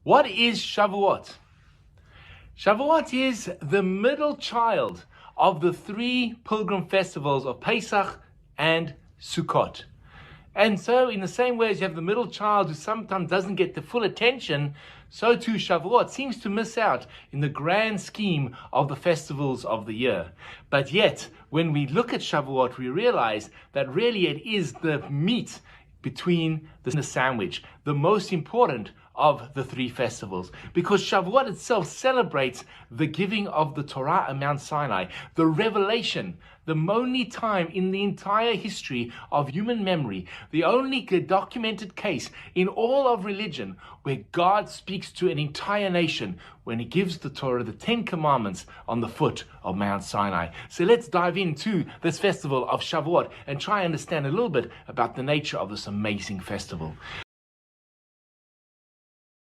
What is Shavuot? Shavuot is the middle child of the three pilgrim festivals of Pesach and Sukkot. And so in the same way as you have the middle child who sometimes doesn't get the full attention, so too Shavuot seems to miss out in the grand scheme of the festivals of the year. But yet, when we look at Shavuot, we realize that really it is the meat between the sandwich, the most important of the three festivals, because Shavuot itself celebrates the giving of the Torah at Mount Sinai, the revelation, the only time in the entire history of human memory, the only documented case in all of religion where God speaks to an entire nation when he gives the Torah, the 10 Commandments, on the foot of Mount Sinai. So let's dive into this festival of Shavuot and try and understand a little bit about the nature of this amazing festival.